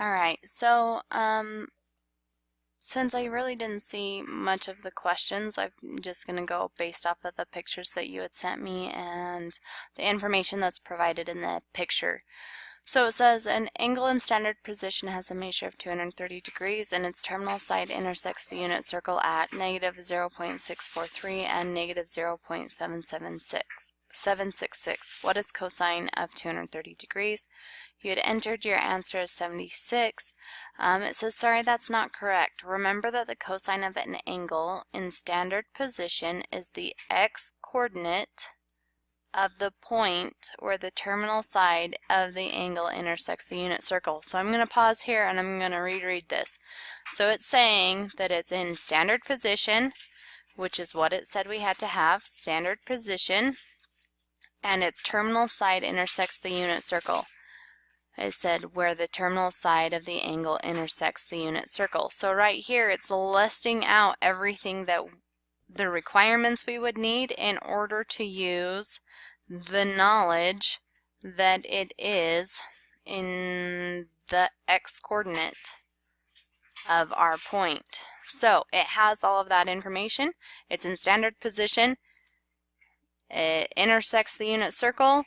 Alright, so since I really didn't see much of the questions, I'm just going to go based off of the pictures that you had sent me and the information that's provided in the picture. So it says an angle in standard position has a measure of 230 degrees and its terminal side intersects the unit circle at negative 0.643 and negative 0.766. What is cosine of 230 degrees? You had entered your answer as 76. It says, sorry, that's not correct. Remember that the cosine of an angle in standard position is the x-coordinate of the point where the terminal side of the angle intersects the unit circle. So I'm going to pause here and I'm going to reread this. So it's saying that it's in standard position, which is what it said we had to have, standard position, and its terminal side intersects the unit circle. It said where the terminal side of the angle intersects the unit circle. So right here it's listing out everything that the requirements we would need in order to use the knowledge that it is in the x-coordinate of our point. So it has all of that information. It's in standard position. It intersects the unit circle.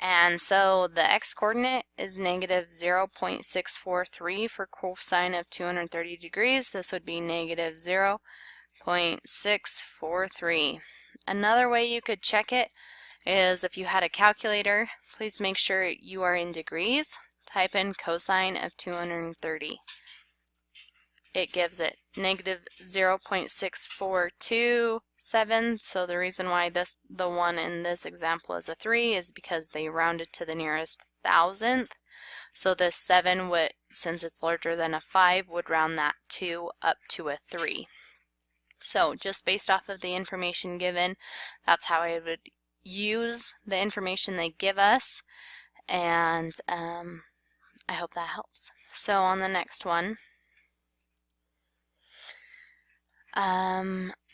And so the x-coordinate is negative 0.643 for cosine of 230 degrees. This would be negative 0.643. Another way you could check it is if you had a calculator, please make sure you are in degrees. Type in cosine of 230. It gives it negative 0.6427. So the reason why the one in this example is a 3 is because they rounded to the nearest thousandth. So this 7 would, since it's larger than a 5, would round that 2 up to a 3. So just based off of the information given, that's how I would use the information they give us, and I hope that helps. So on the next one,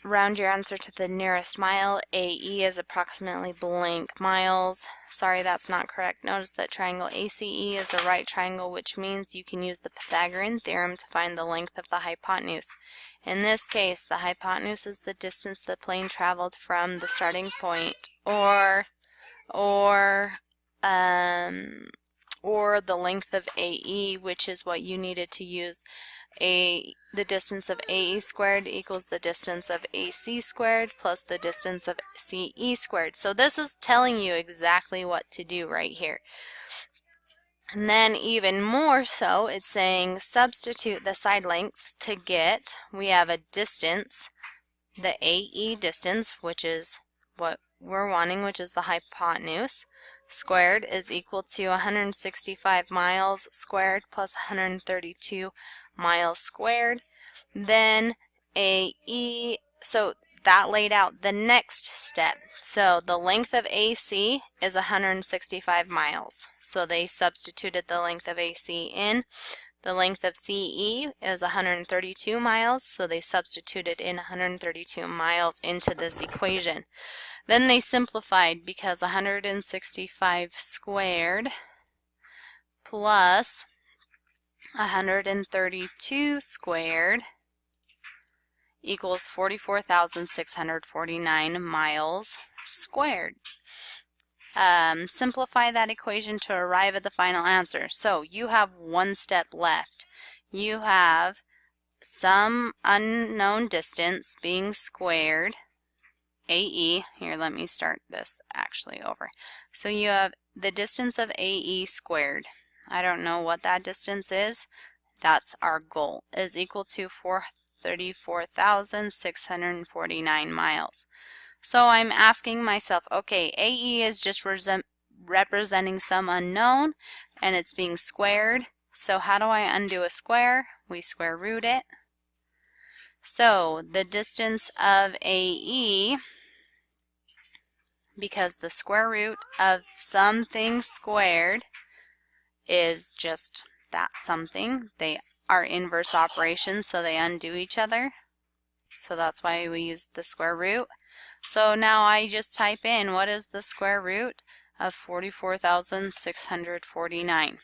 round your answer to the nearest mile. AE is approximately blank miles. Sorry, that's not correct. Notice that triangle ACE is a right triangle, which means you can use the Pythagorean theorem to find the length of the hypotenuse. In this case, the hypotenuse is the distance the plane traveled from the starting point, or the length of AE, which is what you needed to use. The distance of AE squared equals the distance of AC squared plus the distance of CE squared. So this is telling you exactly what to do right here. And then even more so, it's saying substitute the side lengths to get, we have a distance, the AE distance, which is what we're wanting, which is the hypotenuse, squared is equal to 165 miles squared plus 132 miles squared. Then AE, so that laid out the next step. So the length of AC is 165 miles. So they substituted the length of AC in. The length of CE is 132 miles, so they substituted in 132 miles into this equation. Then they simplified because 165 squared plus 132 squared equals 44,649 miles squared. Simplify that equation to arrive at the final answer. So you have one step left. You have some unknown distance being squared, AE. Here, let me start this actually over. So you have the distance of AE squared. I don't know what that distance is. That's our goal, is equal to 34,649 miles. So I'm asking myself, okay, AE is just representing some unknown, and it's being squared. So how do I undo a square? We square root it. So the distance of AE, because the square root of something squared is just that something. They are inverse operations, so they undo each other. So that's why we use the square root. So now I just type in, what is the square root of 44,649?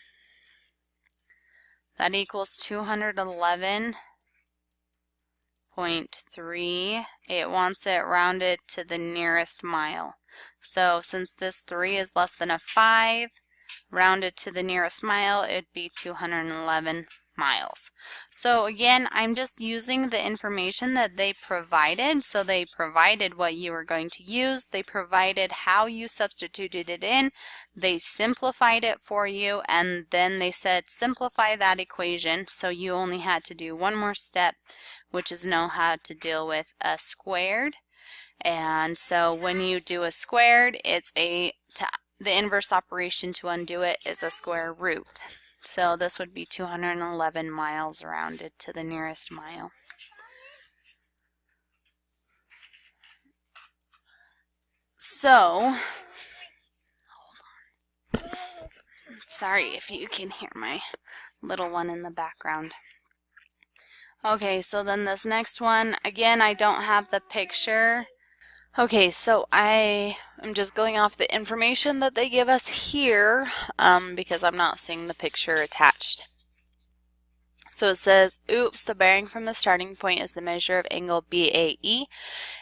that equals 211.3. It wants it rounded to the nearest mile. So since this 3 is less than a 5, rounded to the nearest mile, it'd be 211 miles. So again, I'm just using the information that they provided. So they provided what you were going to use. They provided how you substituted it in. They simplified it for you, and then they said simplify that equation. So you only had to do one more step, which is know how to deal with a squared. And so when you do a squared, it's the inverse operation to undo it is a square root. So this would be 211 miles rounded to the nearest mile. So, hold on. Sorry if you can hear my little one in the background. Okay, so then this next one, again, I don't have the picture. Okay, so I am just going off the information that they give us here because I'm not seeing the picture attached. So it says, oops, the bearing from the starting point is the measure of angle BAE.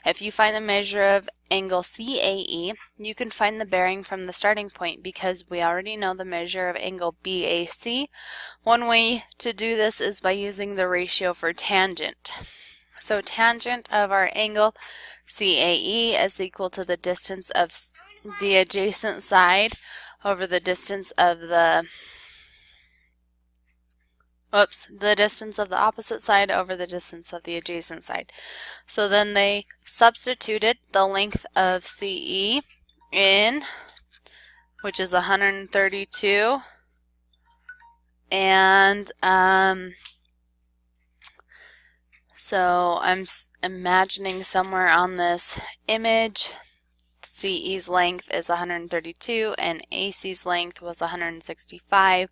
If you find the measure of angle CAE, you can find the bearing from the starting point because we already know the measure of angle BAC. One way to do this is by using the ratio for tangent. So tangent of our angle CAE is equal to the distance of the adjacent side over the distance of the distance of the opposite side over the distance of the adjacent side. So then they substituted the length of CE in, which is 132, and so I'm imagining somewhere on this image, CE's length is 132 and AC's length was 165.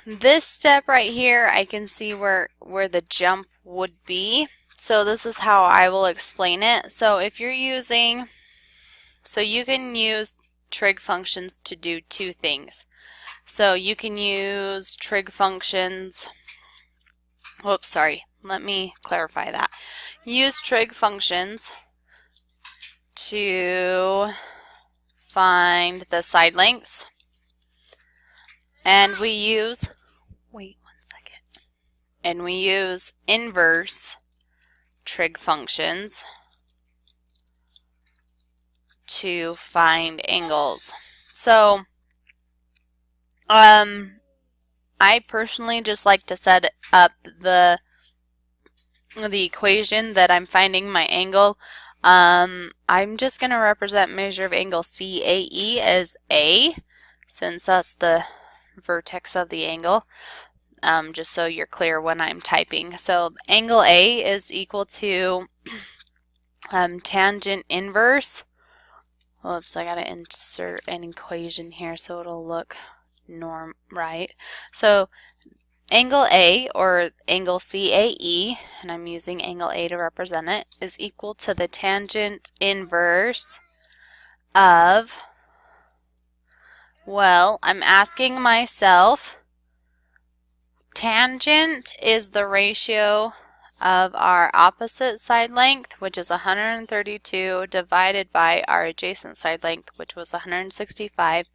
This step right here, I can see where the jump would be. So this is how I will explain it. So if you're using, so you can use trig functions to do two things. So you can use trig functions. Whoops, sorry. Let me clarify that. Use trig functions to find the side lengths. And we use, and we use inverse trig functions to find angles. So, I personally just like to set up the equation that I'm finding my angle. I'm just going to represent measure of angle CAE as A, since that's the vertex of the angle, just so you're clear when I'm typing. So angle A is equal to tangent inverse. Whoops, I gotta insert an equation here so it'll look right. So angle A, or angle CAE, and I'm using angle A to represent it, is equal to the tangent inverse of, well, I'm asking myself, tangent is the ratio of our opposite side length, which is 132, divided by our adjacent side length, which was 165.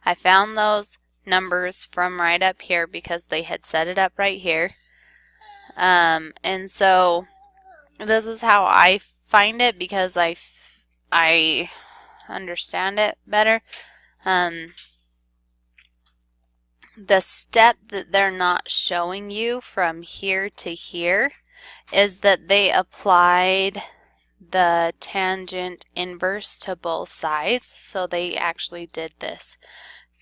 I found those numbers from right up here because they had set it up right here. And so this is how I find it because I understand it better. The step that they're not showing you from here to here is that they applied the tangent inverse to both sides. So they actually did this.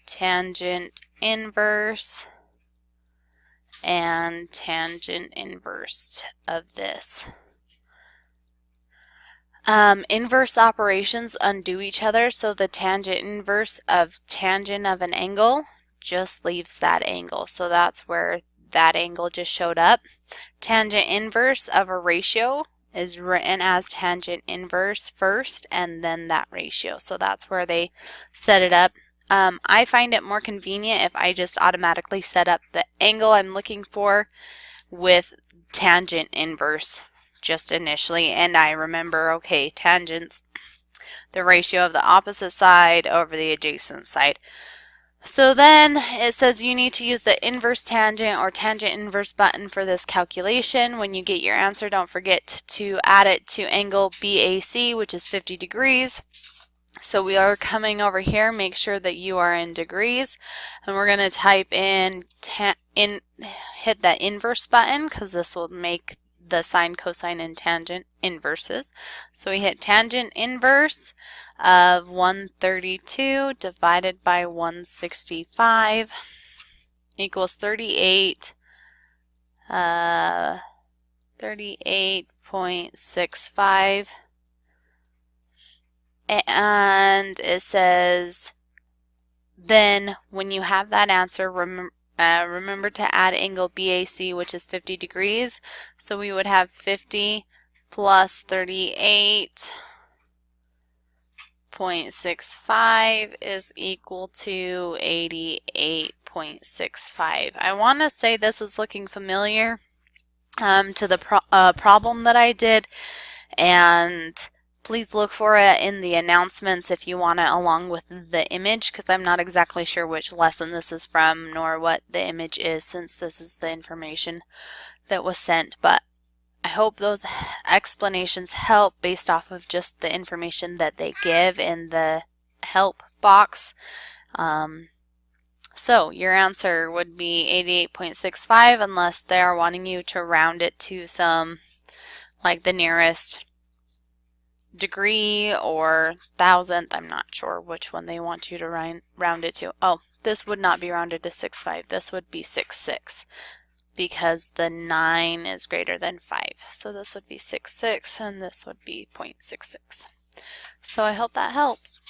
Tangent inverse and tangent inverse of this. Inverse operations undo each other, so the tangent inverse of tangent of an angle just leaves that angle. So that's where that angle just showed up. Tangent inverse of a ratio is written as tangent inverse first and then that ratio. So that's where they set it up. I find it more convenient if I just automatically set up the angle I'm looking for with tangent inverse just initially, and I remember, okay, tangents, the ratio of the opposite side over the adjacent side. So then it says you need to use the inverse tangent or tangent inverse button for this calculation. When you get your answer, don't forget to add it to angle BAC, which is 50 degrees. So we are coming over here, make sure that you are in degrees, and we're going to type in, hit that inverse button because this will make the sine, cosine, and tangent inverses. So we hit tangent inverse of 132 divided by 165 equals 38.65. And it says, then when you have that answer, remember to add angle BAC, which is 50 degrees. So we would have 50 plus 38.65 is equal to 88.65. I want to say this is looking familiar to the problem that I did, and please look for it in the announcements if you want it along with the image, because I'm not exactly sure which lesson this is from nor what the image is, since this is the information that was sent. But I hope those explanations help based off of just the information that they give in the help box. So your answer would be 88.65 unless they are wanting you to round it to some, like the nearest degree or thousandth. I'm not sure which one they want you to round it to. Oh, this would not be rounded to 6.5. This would be 6.6 because the 9 is greater than 5. So this would be 6.6 and this would be 0.66. So I hope that helps.